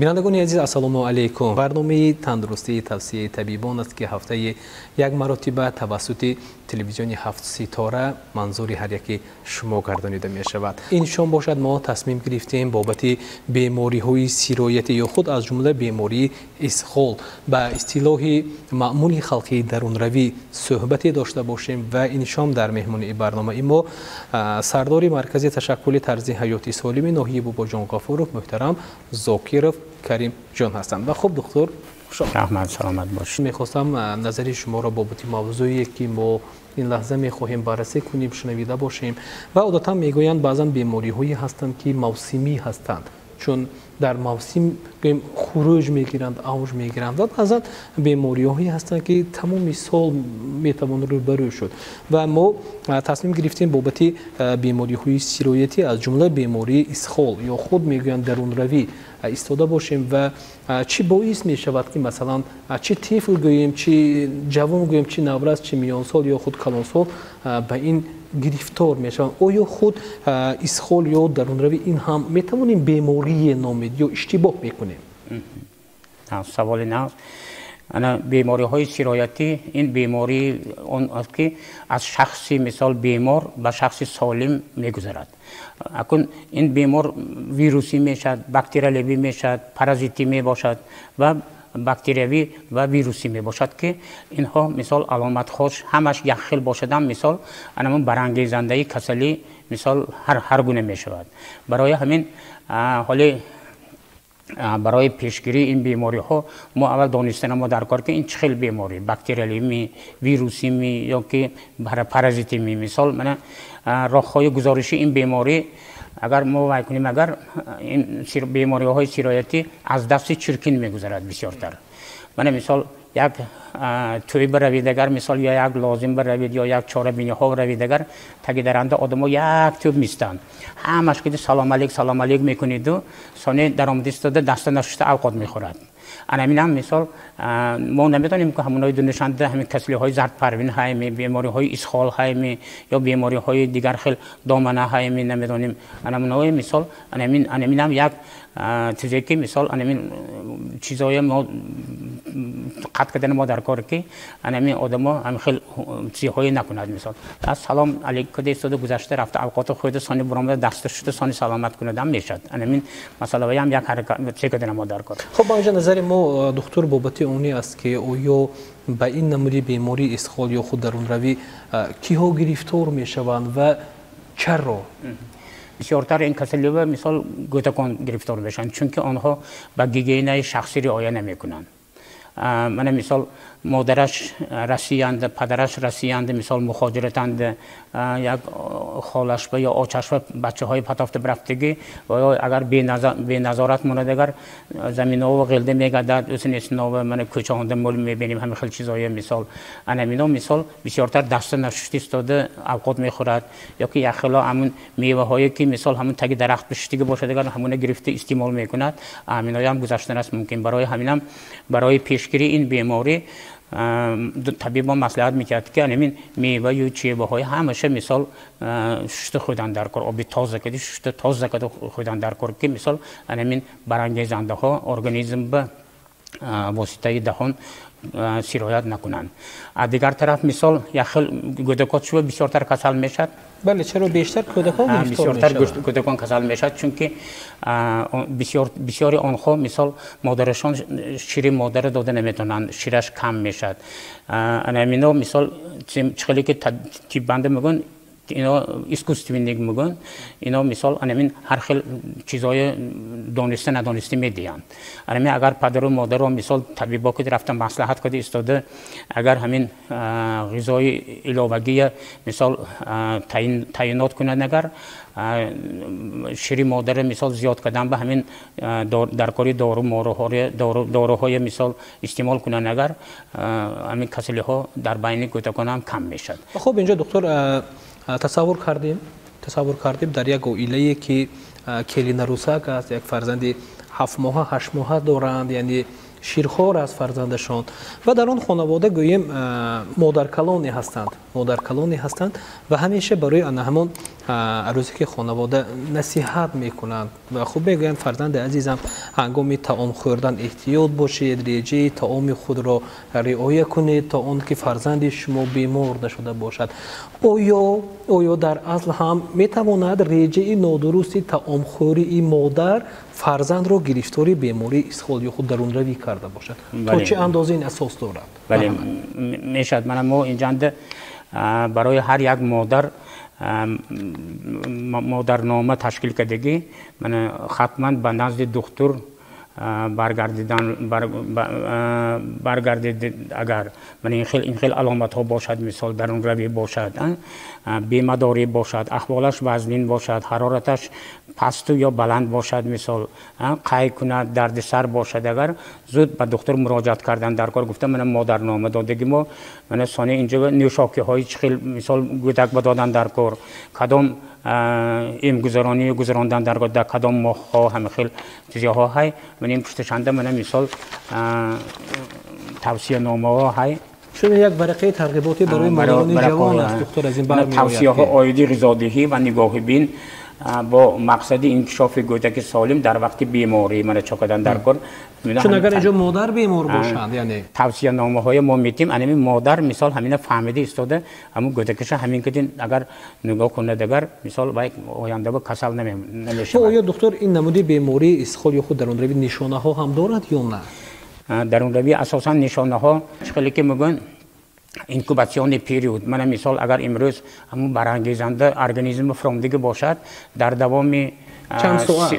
بینندگان عزیز السلام علیکم. برنامه تندرستی توصیه طبیبان است که هفته یک مرتبه توسط تلویزیون 7 ستاره منظور هر یکی شما گردانیده می شود. این شام باشد ما تصمیم گرفتیم بابت بیماری های سیرایتی یا خود از جمله بیماری اسهال به اصطلاح معمول خلقی درون روی صحبتی داشته باشیم و این شام در مهمانی برنامه ما سردار مرکز تشکل طرز حیات سالم ناحیه بابا جان غفورov محترم زاکرov کریم جان هستند. و خب دکتر رحمت سلامت باشید. میخواستم نظر شما را بابت موضوعی که ما این لحظه میخواهیم بررسی کنیم شنویده باشیم. و عادتا میگویند بعضا بیماری هایی هستند که موسمی هستند، چون در موسم خروج میگیرند، اوج میگیرند و بعضا بیماری هایی هستند که تمام سال میتوان روبرو شد و ما تصمیم گرفتیم بابت بیماری های سیرایتی از جمله بیماری اسهال یا خود میگویند درون روی ایستاده باشیم و چی باعث می شود که مثلا چی طفل گوییم، چی جوان گوییم، چی نوروز، چی میان سال یا خود کلان سال به این گرفتار می شوند. آیا خود اسهال یا درون روی این هم می توانیم بیماری نامید یا اشتباه میکنیم؟ سوال نه. انا بیماری های سیرایتی این بیماری اون است که از شخصی مثال بیمار به شخص سالم میگذرد. اکنون این بیمار ویروسی میشد، باکتریالی میشد، پارازیتی می باشد و باکتریایی و ویروسی می باشد که اینها مثال علامت خوش همش یک خیل باشدن مثال انمون برانگیزنده کسلی مثال هر گونه می شود. برای همین حالی برای پیشگیری این بیماری ها ما اول دانستن ما در کار که این چه خیل بیماری باکتریالی می، ویروسی می یا که پارازیتی می مثال من راههای گزارشی این بیماری اگر ما وای کنیم اگر این بیماری های سیرایتی از دست چرکین میگذرد بسیارتر. من مثال یک توی بروید اگر مثال یا یک لازم بروید یا یک چاره بینی ها بروید اگر تگی درنده آدم ها یک توب میستند همش که سلام علیک میکنید و سانه در آمده استاده دست نشسته اوقات میخورد. همین هم مثال ما نمیدانیم که همونای دونشنده همین کسلی های زرد پروین هایمی، بیماری های اسهال هایمی یا بیماری های دیگر خیل دامنه هایمی نمیدانیم. همونای مثال همین هم یک چیزی که مثال همین چیزای ما قطع کردن ما در کار که همین آدما هم خیلی چیزهای نکند مثال از سلام علیکم استاد گذشته رفته اوقات خود سانی برام دست شده سانی سلامت کنه دم میشد. همین مسئله هم یک حرکت چه کردن ما در کار. خب با اینجا نظر ما دکتر بابت اونی است که اویا به این نمودی بیماری اسهال یا خود درون روی کیها گرفتار میشوند و چرا؟ بسیارتر این کسلی و مثال گوتکان گرفتار بشن چون که آنها به گیگینه شخصی رعایت نمیکنند. من مثال مادرش رسیاند، پدرش رسیاند، مثال مخاجرتند، یک خالش یا آچش بچه های پتافت برفتگی و اگر بی نظارت مونده اگر زمین ها و غلده میگردد اصلا اسنا و من کوچه هنده مول میبینیم همه خیلی چیزهای مثال انمینا مثال بسیارتر دست نشسته استاده اوقات میخورد یا که یخلا همون میوه هایی که مثال همون تگ درخت بشتگی باشه اگر همون گرفته استعمال میکند همینایی هم گذشتن است ممکن. برای همینم برای پیشگیری این بیماری طبیبان مصلحت میکرد که همین میوه یا چیوه های همیشه مثال ششت خودن در کار آبی تازه کردی ششت تازه کرده خودن در کار که مثال همین برانگیزنده ها ارگانیسم به واسطه دهان سیرایت نکنند. از دیگر طرف مثال یک خیل گودکات شو بسیارتر کسل میشد. بله چرا بیشتر کودکان بسیارتر کودکان کسل میشد چون که بسیاری آنها مثال مادرشان شیر مادر داده نمیتونند شیرش کم میشد. همینا مثال چخلی که تیپ بنده میگن اینا اسکوستوینگ میگن اینا مثال همین هر خیل چیزای دانسته ندانسته میدیند. همین اگر پدر و مادر و مثال طبیبا که رفتن مصلحت کرده استاده اگر همین غذای علاوگی مثال تعیینات کنند اگر شیر مادر مثال زیاد کردن به همین در کاری داروهای مثال استعمال کنند اگر همین کسلی ها در بین کودکان هم کم میشد. خب اینجا دکتر تصور کردیم در یک عائله که کلی نروسک است یک فرزند 7 ماه 8 ماه دارند یعنی شیرخوار از فرزندشان و در آن خانواده گوییم مادرکلانی هستند و همیشه برای همون عروسی که خانواده نصیحت میکنند و خوب میگویند فرزند عزیزم هنگام طعام خوردن احتیاط باشید، ریجه طعام خود را رعایت کنید تا اون که فرزند شما بیمار نشده باشد. آیا در اصل هم میتواند ریجه نادرستی طعام خوری این مادر فرزند را گرفتاری بیماری اسهال یا خود درون روی کرده باشد؟ تا چه اندازه این اساس دارد؟ بله میشد. ما اینجا برای هر یک مادرنامه تشکیل کردگی من حتما به نزد دکتر برگردید. اگر من این خیلی علامت ها باشد، مثال درون روی باشد، بیمه‌داری باشد، احوالش وزنین باشد، حرارتش پست یا بلند باشد، مثال قی کند، دردسر باشد، اگر زود به دکتر مراجعت کردن در کار. گفتم من مادرنامه دادگی ما من ثانیه اینجا نوشاکی های خیلی مثال گودک بدادن در کار، کدام گذراندن در کدام ماه ها، همه خیلی چیزها های من این پشتشنده من مثال توصیه نامه ها های چون یک ورقه ترغیباتی برای مادران جوان است دکتر از این برمی‌آید. توصیه ها آیدی غذادهی و نگاه بین با مقصد انکشاف کودک سالم در وقت بیماری من چکیدن در کار. چون اگر اینجا مادر بیمار باشند یعنی توصیه نامه های ما میتیم همین مادر مثال همین فهمیده استاده همون کودکش همین که اگر نگاه کنه دیگر مثال با آینده با کسل نمیشه. آیا دکتر این نمودی بیماری اسهال یا خود درون روی نشانه ها هم دارد یا نه؟ درون روی اساسا نشانه ها خیلی که میگن اینکوباسیون پیریود. من مثال اگر امروز همون برانگیزنده ارگانیسم فرامدگی باشد در دوام چند ساعت؟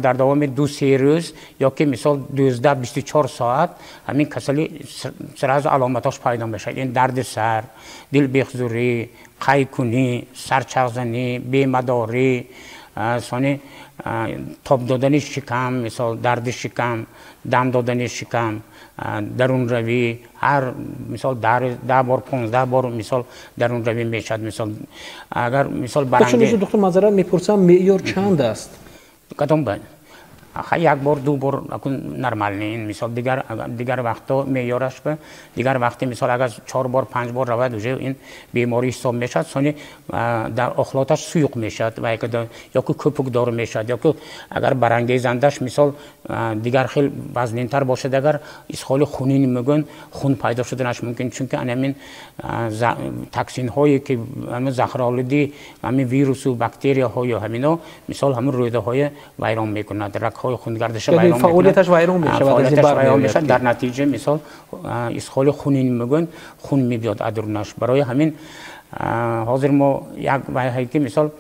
در دوام 2-3 روز یا که مثال 12-24 ساعت همین کسلی سراز علامتاش پیدا میشه. این درد سر، دل بخزوری، قی کنی، سرچغزنی، بیمه‌داری، ثانی تاب دادن شکم، مثال درد شکم، دم دادن شکم، درون روی هر مثال 10 بار 15 بار مثال درون روی میشد. مثال اگر مثال برنده دکتر معذرت میپرسم معیار چند است؟ کدام باید یک بار 2 بار اکن نرمال نین. مثال دیگر وقتا معیارش به دیگر وقتی مثال اگر 4 بار 5 بار رود وجه این بیماری حساب میشد. ثانی در اخلاطش سویق میشد و یا که کپک دار میشد یا که اگر برانگیزندش مثال دیگر خیلی وزنین تر باشد اگر اسهال خونین میگن خون پیدا شدنش ممکن چون که همین تاکسین هایی که همین زهرآلودی همین ویروس و باکتریا ها یا همینا مثال همون روده های ویران میکنند. خونگردش فعالیتش ویران میشه در نتیجه مثال اسهال خونین میگن خون میبیاد ادرونش. برای همین حاضر ما یک وقتی که مثال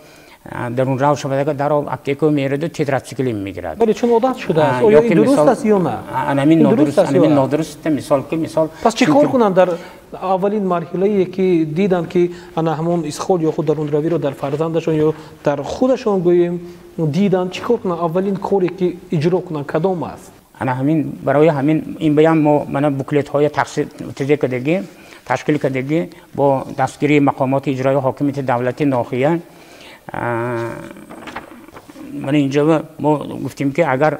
درون راه شده در اپتیکو میرد تتراسیکلین میگیرد. ولی چون عادت شده است آیا این درست است یا نه؟ همین نادرست مثال که مثال پس چیکار کنن در اولین مرحله که دیدن که انا همون اسهال یا خود درون روی رو در فرزندشون یا در خودشون گوییم دیدن چیکار کنن؟ اولین کاری که اجرا کنن کدام است؟ انا همین برای همین این بیان من بوکلت های تشکیل کردگی با دستگیری مقامات اجرایی حاکمیت دولتی ناحیه. من اینجا ما گفتیم که اگر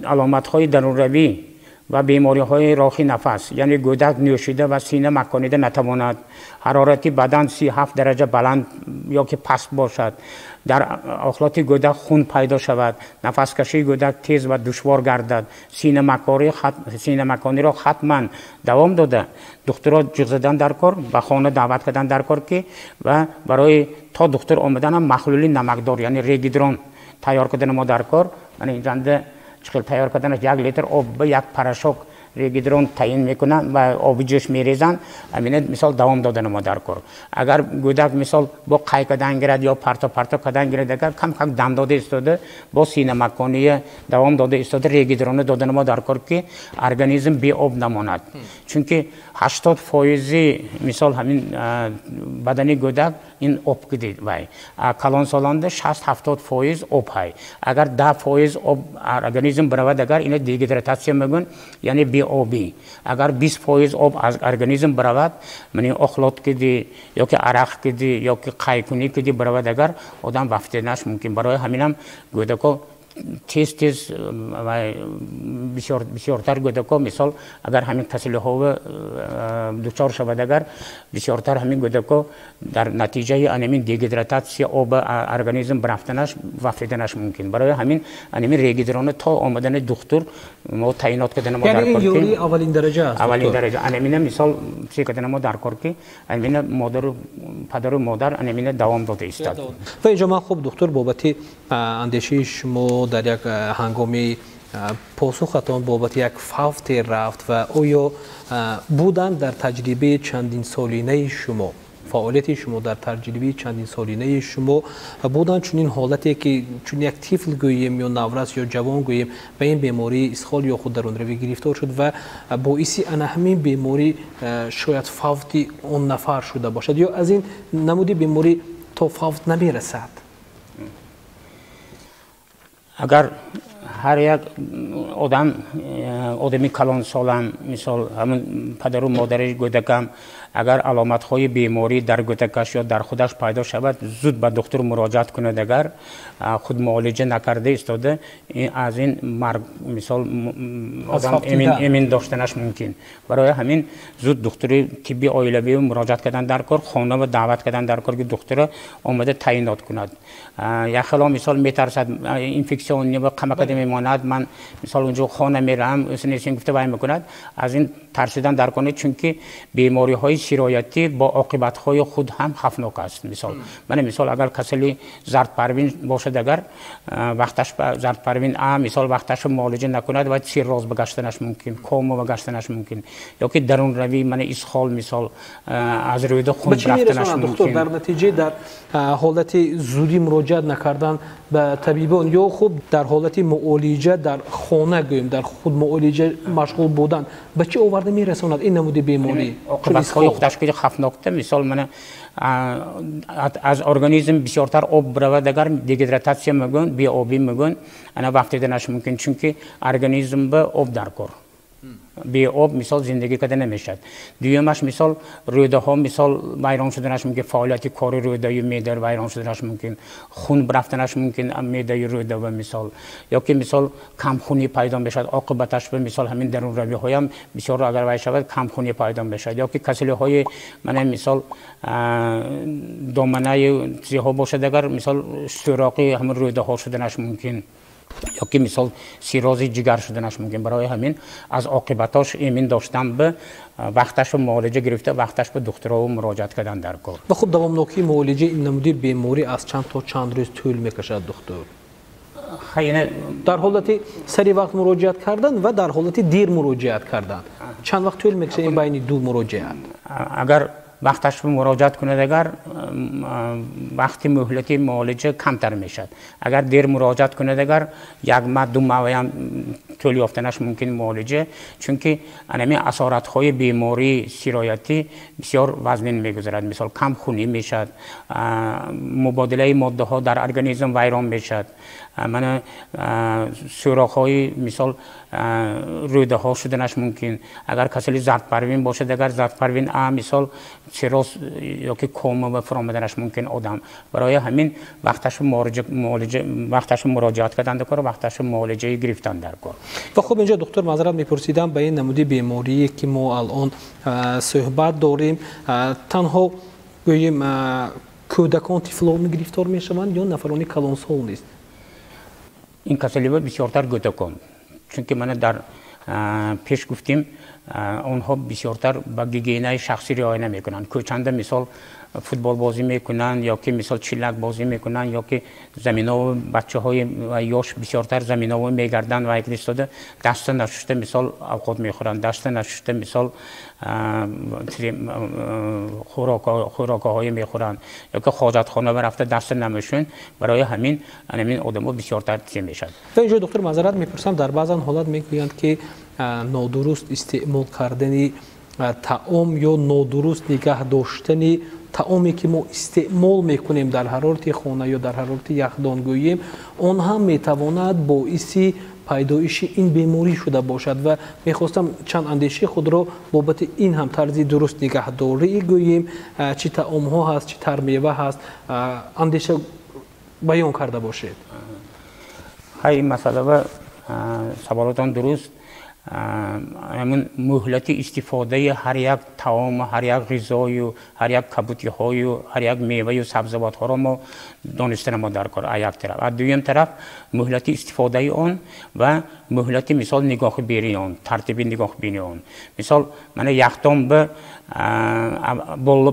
علامت های درون روی و بیماری های راهی نفس یعنی گودک نوشیده و سینه مکانیده نتواند، حرارتی بدن 37 درجه بلند یا که پست باشد، در اخلاط گودک خون پیدا شود، نفس کشی گودک تیز و دشوار گردد، سینه مکانی را حتما دوام داده دکتر را جغ زدن در کار و خانه دعوت کردن در کار که و برای تا دکتر آمدن هم محلولی نمکدار یعنی ریگیدرون تیار کردن ما در کار. من اینجا چخیل تیار کردنش 1 لیتر آب به 1 پراشوک ریگیدرون تعیین میکنن و آبی جوش میریزن. همینه مثال دوام دادن ما در کار. اگر گودک مثال با قای کدن گیرد یا پرتا کدن گیرد اگر کم دم داده استاده با سینه مکانی دوام داده استاده ریگیدرون دادن ما در کار که ارگانیسم بی آب نماند. چون که 80% مثال همین بدنی گودک این آب کدید وای کلان سالانده 60-70% آب های. اگر 10% آب ارگانیسم برود اگر این دیهیدراتاسیون میگن یعنی بی آبی. اگر 20% آب از ارگانیسم برود من اخلاط کدی یا که عرق کدی یا که قیکنی کدی برود اگر آدم وفته نش ممکن. برای همینم گودکو تیز بسیارتر گودکا مثال اگر همین کسل ها دوچار شود اگر بسیارتر همین گودکا در نتیجه انمین دیگیدراتاسیا آب ارگانیسم برفتنش وفیدنش ممکن برای همین انمین ریگیدرانه تا آمدن دکتر ما تعیینات کردن ما در یعنی این یوری اولین درجه است اولین درجه انمین مثال چی کردن ما در کار که انمین مادر پدر و مادر انمین دوام داده است و اینجا من خوب دکتر بابت اندیشه شما در یک هنگامی پاسختان بابت یک فوت رفت و آیا بودن در تجربه چندین سالینه شما فعالیت شما در تجربه چندین سالینه شما بودن چون این حالتی که چون یک طفل گوییم یا نورس یا جوان گوییم به این بیماری اسهال یا خود درون روی گرفتار شد و باعث همین بیماری شاید فوت اون نفر شده باشد یا از این نمودی بیماری تا فوت نمیرسد اگر هر یک آدمی کلان سالم مثال همون پدر و مادرش گودکم اگر علامت های بیماری در گودکش یا در خودش پیدا شود زود به دکتر مراجعت کند اگر خود معالجه نکرده ایستاده از این مرگ مثال آدم امین داشتنش ممکن برای همین زود دکتر طبی عائلوی مراجعت کردن در کار خانه و دعوت کردن در کار که دکتر آمده تعیینات کند یا خلا مثال میترسد اینفکسیون یا کمک میماند من مثال اونجا خانه میرم اسنیسین گفته وای میکند از این ترسیدن در کنه چون که بیماری های سرایتی با عاقبت های خود هم خطرناک است مثال اگر کسلی زرد پروین باشد اگر وقتش زرد پروین مثال وقتش معالجه نکند و سیروز بگشتنش ممکن کوما بگشتنش ممکن یا که درون روی من اسهال مثال از روی خون رفتنش ممکن در نتیجه در حالت زودی مراجعت نکردن به طبیبان یا خوب در حالت معالجه در خانه گویم در خود معالجه مشغول بودن به چه آورده میرساند این نمود بیماری عاقبت های خودش که خطرناکه مثال من از ارگانیسم بسیارتر آب برود اگر دیگیدراتاسیا میگن بی آبی میگن انا وقتی دنش ممکن چون که ارگانیسم به آب در کار بی آب مثال زندگی کردن نمیشد دویمش مثال روده ها مثال ویران شدنش ممکن فعالیت کاری روده و معده ویران شدنش ممکن خون برفتنش ممکن معده روده و مثال یا که مثال کم خونی پیدا بشد عاقبتش به مثال همین درون روی های هم بسیار اگر وای شود کم خونی پیدا بشد یا که کسلی های من مثال دامنه زیها باشد اگر مثال سوراخی همین روده ها شدنش ممکن یا که مثال سیروز جگر شدنش ممکن برای همین از عاقبتاش ایمن داشتن به وقتش معالجه گرفته وقتش به دکترها مراجعت کردن در کار و خب دوامناکی معالجه این نمودی بیماری از چند تا چند روز طول میکشد دکتر خیلی در حالت سری وقت مراجعت کردن و در حالت دیر مراجعت کردن چند وقت طول میکشه این بین دو مراجعت اگر وقتش مراجعت کند اگر وقتی مهلت معالجه کمتر میشد اگر دیر مراجعت کند اگر یک ماه دو ماه هم طول یافتنش ممکن معالجه چون که انمی اثرات های بیماری سرایتی بسیار وزنین میگذارد مثال کم خونی میشد مبادله ماده ها در ارگانیسم ویران میشد من سوراخ های مثال روده ها شدنش ممکن اگر کسی زرد پروین باشد اگر زرد پروین مثال سیروز یا که کوما و فرامدنش ممکن آدم برای همین وقتش مراجعت کردن در کار وقتش معالجه گرفتن در کار و خب اینجا دکتر معذرت میپرسیدم به این نمودی بیماری که ما الان صحبت داریم تنها گوییم کودکان طفلان گرفتار میشوند یا نفرانی کلانسال نیست این کسلی بسیارتر گودکان چون که من در پیش گفتیم اونها بسیارتر با گیگینه شخصی رعایت نمیکنن کوچنده مثال فوتبال بازی میکنن یا که مثال چیلک بازی میکنن یا که زمینا و بچه های یاش بسیارتر زمینا و میگردن و یک ایستاده دست نشسته مثال اوقات میخورن دست نشسته مثال خوراک های میخورن یا که حاجت خانه برفته دست نمیشون برای همین آدم ها بسیارتر چیز میشن و اینجا دکتر معذرت میپرسم در بعضن حالات میگویند که نادرست استعمال کردن طعام یا نادرست نگه داشتن طعامی که ما استعمال میکنیم در حرارت خانه یا در حرارت یخدان گوییم اون هم میتواند باعث پیدایش این بیماری شده باشد و میخواستم چند اندیشه خود را بابت این هم طرز درست نگهداری گوییم چه طعام ها هست چه تر میوه هست اندیشه بیان کرده باشید های مسئله سوالاتان درست همون مهلت استفاده هر یک طعام هر یک غذای و هر یک کبوتی های و هر یک میوه و سبزیجات ها را ما دانسته ما در کار یک طرف از دویم طرف مهلت استفاده آن و مهلت مثال نگاه بینی آن ترتیب نگاه بینی آن مثال من یختم به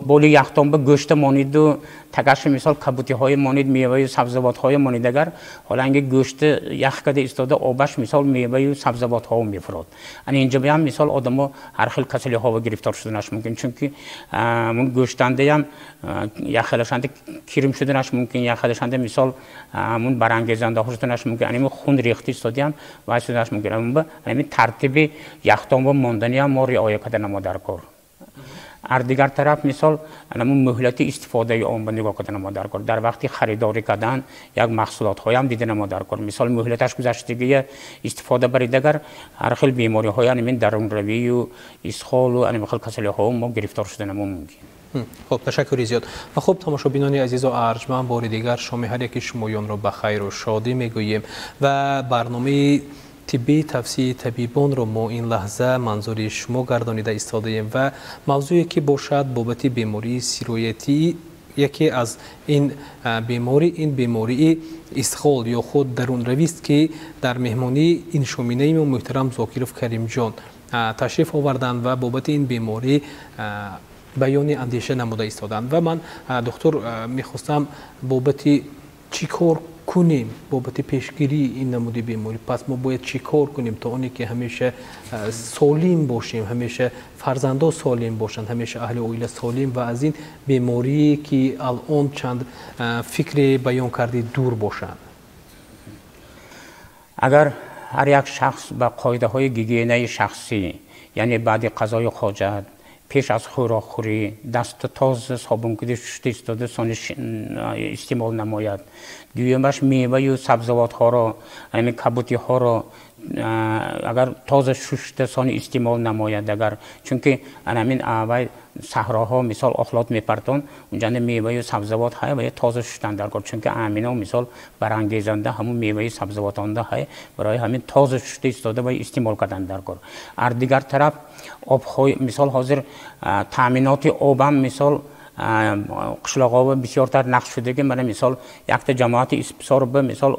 بولی یختم به گوشت مانید و تگرش مثال کبوتی های مانید میوه و سبزیجات های مانید اگر حالا اینکه گوشت یخ کده استاده آبش مثال میوه و سبزیجات ها میفراد اینجا بیام مثال آدم‌ها هر خیل کسلی ها و گرفتار شدنش ممکن چون که من گوشتنده هم یا خیلشنده کریم شدنش ممکن یا خیلشنده مثال من برانگیزنده ها شدنش ممکن اینم خون ریختی استادیم و شدنش ممکن اما همین ترتیب یختام و ماندنی هم ما رعایت کردن ما در کار از دیگر طرف مثال همون مهلت استفاده آن به نگاه کردن ما در کار در وقتی خریداری کردن یک محصولات های هم دیدن ما در کار مثال مهلتش گذشتگی استفاده برای دیگر هر خیل بیماری های همین درون روی و اسهال و همین خیل کسلی ها ما گرفتار شدن ما ممکن خب تشکر زیاد و خب تماشابینان عزیز و ارجمند بار دیگر شما هر یکی شمایان را به خیر و شادی میگوییم و برنامه طبی توصیه طبیبان رو ما این لحظه منظور شما گردانیده ایستادیم و موضوعی که باشد بابت بیماری سیرویتی یکی از این بیماری اسهال یا خود درون روی است که در مهمانی این شومینه ما محترم زاکرف کریم جان تشریف آوردند و بابت این بیماری بیان اندیشه نموده ایستادند و من دکتر میخواستم بابت چی کار کنیم بابت پیشگیری این نموده بیماری پس ما باید چی کار کنیم تا اونی که همیشه سالم باشیم همیشه فرزندا سالم باشند همیشه اهل اویل سالم و از این بیماری که الان چند فکر بیان کردی دور باشند اگر هر یک شخص با قاعده های گیگینه شخصی یعنی بعد غذای حاجت پیش از خوراکخوری دست تازه صابون کده شسته ایستاده سانش استعمال نماید دویمش میوه و سبزیجات ها را همین کبوتی ها را اگر تازه شسته سان استعمال نماید اگر چون که همین اول صحراها مثال اخلاط میپرتون اونجا میوه و سبزیجات های باید تازه شستن در کار چون که همینا مثال برانگیزنده همون میوه و سبزیجات آنده های برای همین تازه شسته ایستاده باید استعمال کردن در کار از دیگر طرف آب مثال حاضر تامینات آبم مثال قشلاق‌ها بسیارتر نقش شده که من مثال یک جماعت بسیار به مثال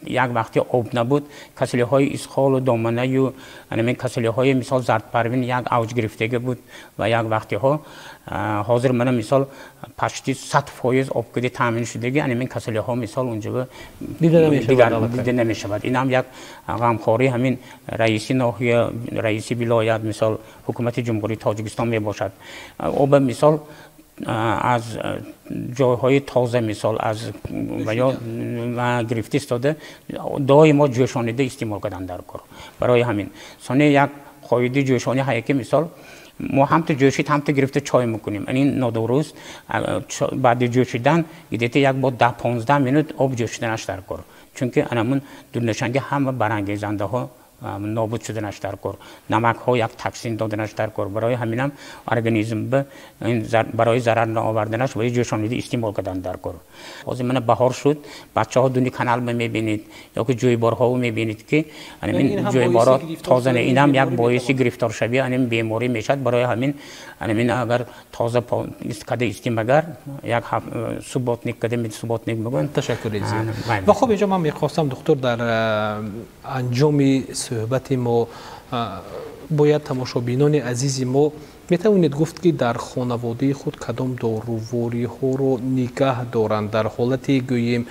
یک وقتی آب نبود کسلی های اسهال و دامنه و همین کسلی های مثال زرد پروین یک اوج گرفتگی بود و یک وقتی ها حاضر من مثال پشتی 100% آب کدی تامین شدگی همین کسلی ها مثال اونجا دیده نمیشود این هم یک غمخواری همین رئیس ناحیه رئیس ولایت مثال حکومت جمهوری تاجیکستان می باشد آب مثال از جایهای تازه مثال از و یا گرفته استاده دائما جوشانیده استعمال کردن در کار برای همین سانه یک قاعده جوشانی هایی که مثال ما هم تو جوشید هم تو گرفته چای میکنیم این نادرست بعد جوشیدن دیدی یک با 10-15 منوت آب جوشیدنش در کار چون که انمون دلنشانگی همه برانگیزنده ها نابود شدنش در کار نمک ها یک تکسین دادنش در کار برای همینم ارگانیسم به برای ضرر نآوردنش باید جوشانیده استعمال کردن در کار از من بهار شد بچه ها دونی کانال میبینید یا که جویبارها میبینید که همین جویبارها تازه اینم یک باعث گرفتار شوی همین بیماری میشد برای همین اگر تازه کده استعمال یک سوباتنیک کده می سوباتنیک میگن تشکر زیاد و خب اینجا من میخواستم دکتر در انجام صحبت ما باید تماشابینان عزیز ما میتوانید گفت که در خانواده خود کدام داروواری ها رو نگه دارند در حالت گوییم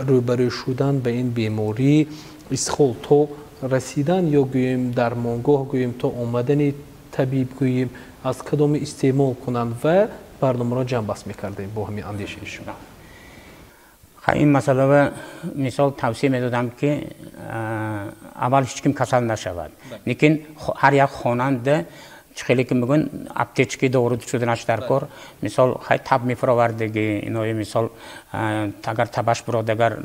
روبرو شدن به این بیماری اسهال تا رسیدن یا گوییم درمانگاه گوییم تا آمدن طبیب گوییم از کدام استعمال کنند و برنامه را جمع بس میکردیم با همین اندیشه شما این مسئله مثال توصیه میدادم که اول هیچ کم کسل نشود لیکن هر یک خواننده خیلی که میگن اپتیچکی دورود شدنش در کار مثال خیلی تب میفروردگی اینای مثال اگر تبش براد اگر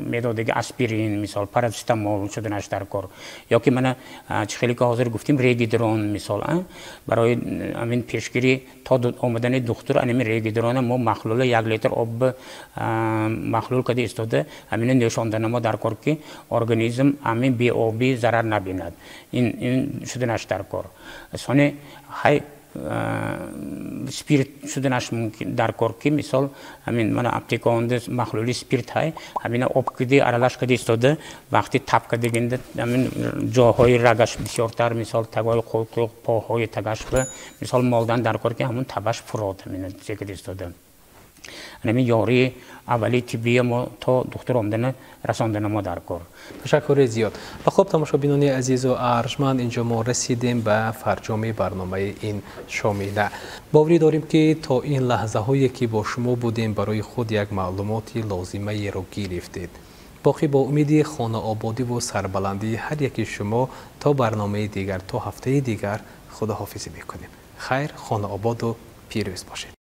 میدادگی اسپرین مثال پاراسیتامول شدنش در کار یا که من خیلی که حاضر گفتیم ریگیدرون مثال برای همین پیشگیری تا آمدن دکتر همین ریگیدرون ما مخلول 1 لیتر آب مخلول کده استاده همین نشاندن ما در کار که ارگانیسم همین بی آبی ضرر نبیند این شدنش در کار سونه های سپیرت شدنش ممکن در کار که مثال همین من اپتیکاند مخلولی سپیرت های همین آب کدی ارالش کدی استاده وقتی تپ کدی گنده همین جاهای رگش بسیارتر مثال تگای خلق پاهای تگش به مثال مالدن در کار که همون تبش فراد همین چه کدی استاده همین یاری اولی طبی ما تا دکتر آمدن رساندن ما در کار. تشکر زیاد. و خب تماشابینان عزیز و ارجمند اینجا ما رسیدیم به فرجام برنامه این شامیده. باوری داریم که تا این لحظه هایی که با شما بودیم برای خود یک معلوماتی لازمه رو گرفتید. باقی با امید خانه آبادی و سربلندی هر یکی شما تا برنامه دیگر تا هفته دیگر خداحافظی میکنیم. خیر، خانه آباد و پیروز باشید.